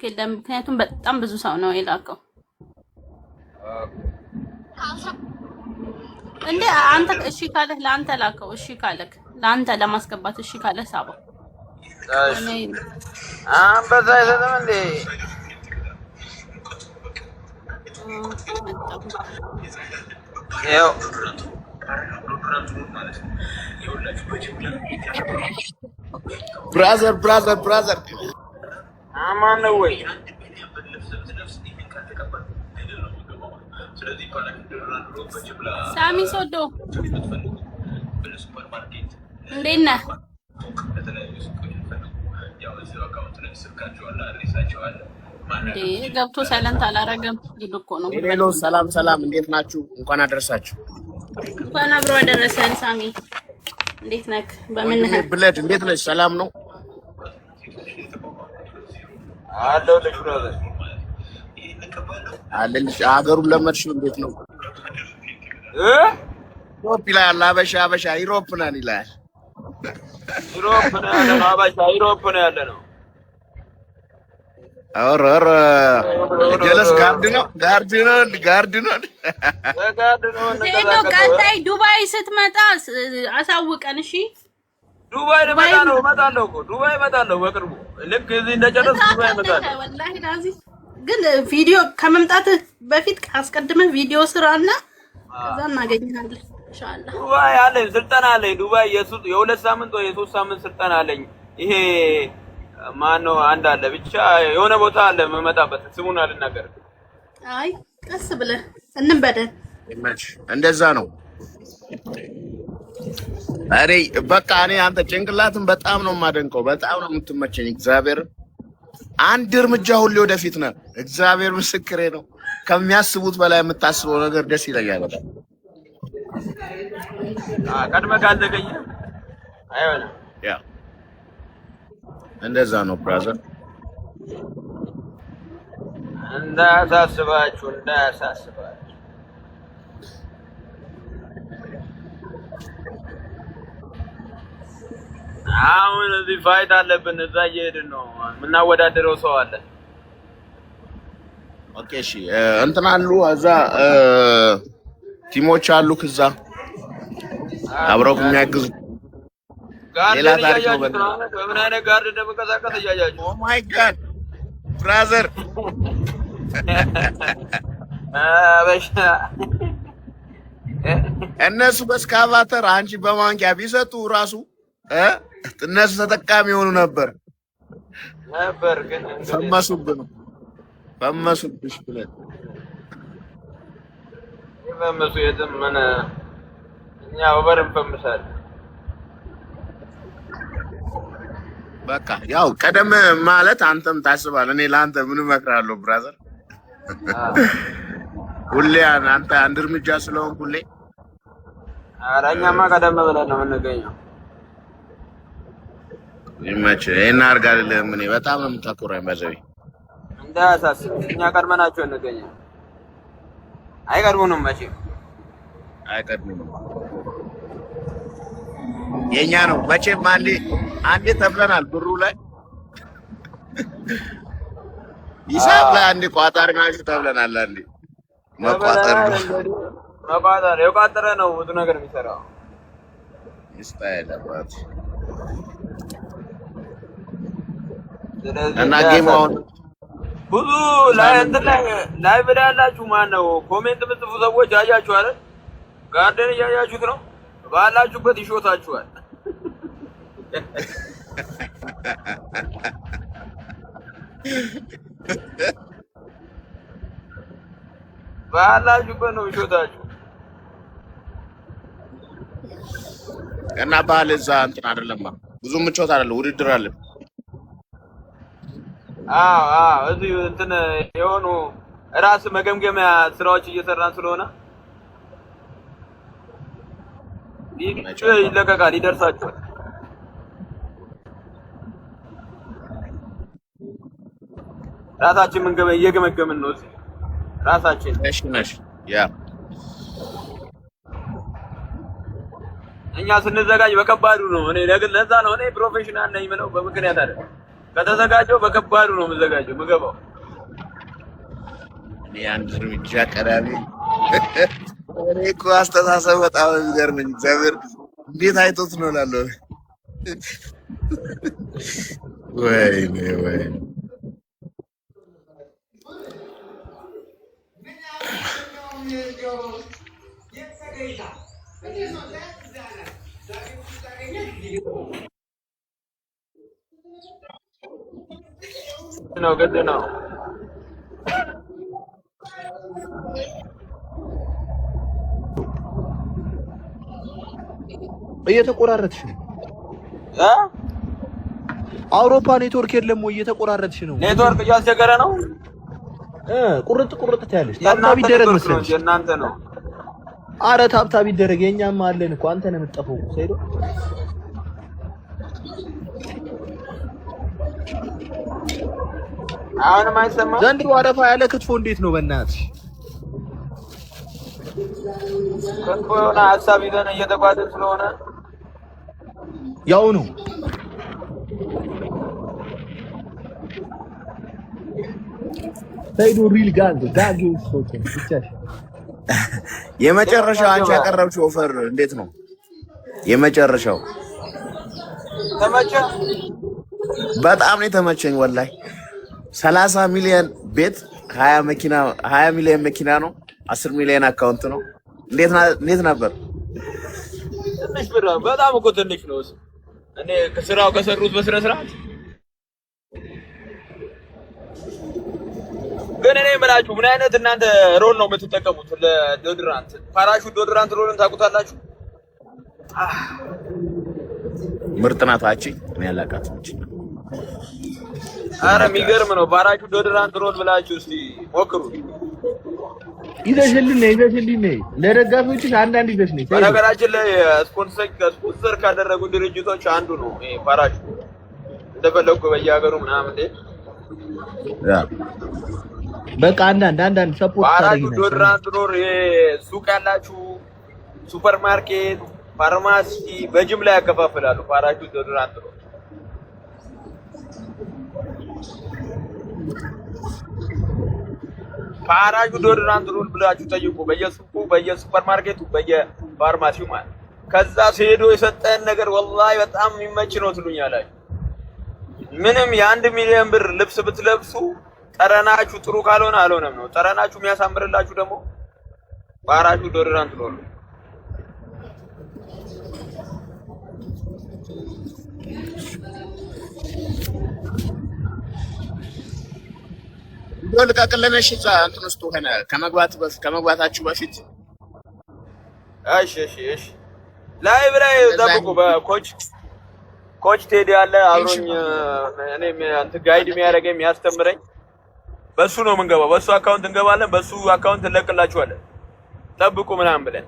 ኔትወርክ የለም። ምክንያቱም በጣም ብዙ ሰው ነው የላከው። እንዴ አንተ እሺ ካለህ ለአንተ ላከው። እሺ ካለህ ለአንተ ለማስገባት እሺ ካለህ ሳበው። አንበሳ አይሰጥም እንዴ? ይኸው ብራዘር አማን ነው ወይ? ሳሚ ሶዶ እንዴት ነህ? እንዴ ገብቶ ሳይለንት አላረገም። ይልኮ ነው ሄሎ፣ ሰላም፣ እንዴት ናችሁ? እንኳን አደረሳችሁ። እንኳን አብሮ አደረሰን። ሳሚ እንዴት ነህ? በምን ነህ? ብለድ እንዴት ነሽ? ሰላም ነው አለው ልጅ ብራዘር አለልሽ። ሀገሩን ለመድሽው እንዴት ነው? ዩሮፕ ይላል አበሻ ዩሮፕ ነን ይላል። ዩሮፕ ነው ያለነው። አበሻ ዩሮፕ ነው ያለነው። ኧረ ጀለስ ጋርድ ነው። ሄሎ ቀጣይ ዱባይ ስትመጣ አሳውቀን እሺ። ዱባይ እመጣለሁ እኮ ዱባይ እመጣለሁ በቅርቡ። ልክ እዚህ እንደጨረስኩ ዱባይ እመጣለሁ። ወላሂ ላዚ ግን ቪዲዮ ከመምጣት በፊት አስቀድመህ ቪዲዮ ስራና ከዛ እናገኛለን ኢንሻአላህ። ዱባይ አለኝ ስልጠና አለኝ። ዱባይ የሁለት ሳምንት ወይ የሶስት ሳምንት ስልጠና አለኝ። ይሄ ማነው አንድ አለ ብቻ የሆነ ቦታ አለ የምመጣበት፣ ስሙን አልናገርም። አይ ቀስ ብለህ እንበደን እንደዛ ነው። አሬ በቃ እኔ አንተ ጭንቅላትን በጣም ነው የማደንቀው። በጣም ነው የምትመቸኝ። እግዚአብሔር አንድ እርምጃ ሁሌ ወደፊት ነህ። እግዚአብሔር ምስክሬ ነው። ከሚያስቡት በላይ የምታስበው ነገር ደስ ይለኛል በጣም። ቀድመህ ካልተገኘ አይሆንም። ያ እንደዛ ነው ብራዘር። እንዳያሳስባችሁ አሁን እዚህ ፋይት አለብን። እዛ እየሄድን ነው። የምናወዳደረው ሰው አለ። ኦኬ እሺ፣ እንትን አሉ እዛ ቲሞች አሉ ከዛ አብረው የሚያግዙ ሌላ ታሪክ ነው። በምን አይነት ጋርድ እንደምንቀሳቀስ እያያችሁ። ኦ ማይ ጋድ ብራዘር አበሻ እነሱ በስካቫተር አንቺ በማንኪያ ቢሰጡ ራሱ እነሱ ተጠቃሚ የሆኑ ነበር ግን ፈመሱብሽ ብለን ፈመሱ። የትም ምን እኛ ኦቨር እንፈምሳለን። በቃ ያው ቀደም ማለት አንተም ታስባለህ። እኔ ለአንተ ምን እመክራለሁ ብራዘር? ሁሌ አንተ አንድ እርምጃ ስለሆንክ ሁሌ ኧረ እኛማ ቀደም ብለን ነው የምንገኘው። ይመችህ። ይሄን አድርግ አይደለም እኔ በጣም ነው የምታኮራኝ። በዘይ እንዳያሳስብ እኛ ቀድመናቸው እንገኛለን። አይቀድሙንም፣ መቼም አይቀድሙንም። የኛ ነው መቼም። አንዴ ተብለናል። ብሩ ላይ ሂሳብ ላይ አንዴ ቋጣሪ ናችሁ ተብለናል። አንዴ መቋጠር የቋጠረ ነው ብዙ ነገር የሚሰራው ይስታይል አባት እና ጌም አሁን ብዙ ላይ ብላ ያላችሁ ማን ነው ኮሜንት የምትጽፉ ሰዎች አያችሁ አይደል? ጋርደን እያያችሁት ነው። ባላችሁበት ይሾታችኋል። ባላችሁበት ነው ይሾታችሁ። እና ባህል እዛ እንትን አይደለም፣ ብዙ ምቾት አይደለም፣ ውድድር አለ። እዚህ እንትን የሆኑ ራስ መገምገሚያ ስራዎች እየሰራን ስለሆነ ይለቀቃል፣ ይደርሳችኋል። ራሳችን እየገመገምን ነው እዚህ ራሳችን። ነሽ ያ እኛ ስንዘጋጅ በከባዱ ነው። እኔ ለዛ ነው እኔ ፕሮፌሽናል ነኝ የምለው በምክንያት አይደለም። ከተዘጋጀው በከባዱ ነው የምዘጋጀው የምገባው። እኔ አንድ እርምጃ ቀዳሚ። እኔ እኮ አስተሳሰብ በጣም የሚገርመኝ እግዚአብሔር እንዴት አይቶት ነው እላለሁ። ወይኔ ወይኔ ነው ግድ ነው። እየተቆራረጥሽ ነው። አውሮፓ ኔትወርክ የለም ወይ? እየተቆራረጥሽ ነው። ኔትወርክ እያስቸገረ ነው። ቁርጥ ቁርጥ ትያለሽ። ታብታብ ይደረግ መሰለሽ። የእናንተ ነው። አረ ታብታብ ይደረግ። የኛም አለን እኮ አንተ ነው የምትጠፈው ሰይዶ። አሁንም አይሰማም። ዘንድሮ አረፋ ያለ ክትፎ እንዴት ነው በእናትሽ? ክትፎ የሆነ ሀሳብ ይዘን እየተጓዝን ስለሆነ ያው ነው። ሰይዶ ሪል ጋግ ፎቶ ብቻሽ። የመጨረሻው አንቺ ያቀረብሽው ኦፈር እንዴት ነው? የመጨረሻው ተመቸ? በጣም ነው የተመቸኝ ወላሂ። 30 ሚሊዮን ቤት 20 ሚሊዮን መኪና ነው። 10 ሚሊዮን አካውንት ነው። እንዴት ነበር? ትንሽ ብር በጣም እኮ ትንሽ ነው። እኔ ከስራው ከሰሩት በስነ ስርዓት ግን እኔ የምላችሁ ምን አይነት እናንተ ሮል ነው የምትጠቀሙት ለዶድራንት? ፓራሹት ዶድራንት ሮልን ታውቁታላችሁ? ምርጥ ናት አቺ እኔ ያላቃት እንጂ። አረ የሚገርም ነው። ፓራሹት ዶድራንት ሮል ብላችሁ እስቲ ሞክሩ። ይዘሽልኝ ለደጋፊዎችሽ አንዳንድ ይዘሽ ነኝ። በነገራችን ላይ ስፖንሰር ካደረጉ ድርጅቶች አንዱ ነው ይሄ ፓራሹት። እንደፈለኩ በየሀገሩ ምናምን ያ በቃ አንዳንድ ሰፖርት ፓራሹት ዶድራንት ሮል ሱቅ ያላችሁ ሱፐር ማርኬት፣ ፋርማሲ በጅምላ ያከፋፍላሉ። ፓራሹት ዶድራንት ሮል ፓራሹት ዶድራንት ሮል ብላችሁ ጠይቁ። በየሱቁ በየሱፐር ማርኬቱ በየፋርማሲው ማለት ከዛ ሲሄዱ የሰጠን ነገር ወላሂ በጣም የሚመች ነው ትሉኛላችሁ። ምንም የ1 ሚሊዮን ብር ልብስ ብትለብሱ ጠረናችሁ ጥሩ ካልሆነ አልሆነም ነው። ጠረናችሁ የሚያሳምርላችሁ ደግሞ ፓራሹት ዶድራንት ሮል ነው። ዶል ካቀለነሽ እንትን ውስጥ ሆነ ከመግባታችሁ በፊት እሺ ላይቭ ላይ ጠብቁ። በኮች ቴዲ ያለ አብሮኝ እኔም እንትን ጋይድ የሚያደርገኝ የሚያስተምረኝ በሱ ነው የምንገባው። በሱ አካውንት እንገባለን። በሱ አካውንት እንለቅላችኋለን። ጠብቁ ምናምን ብለን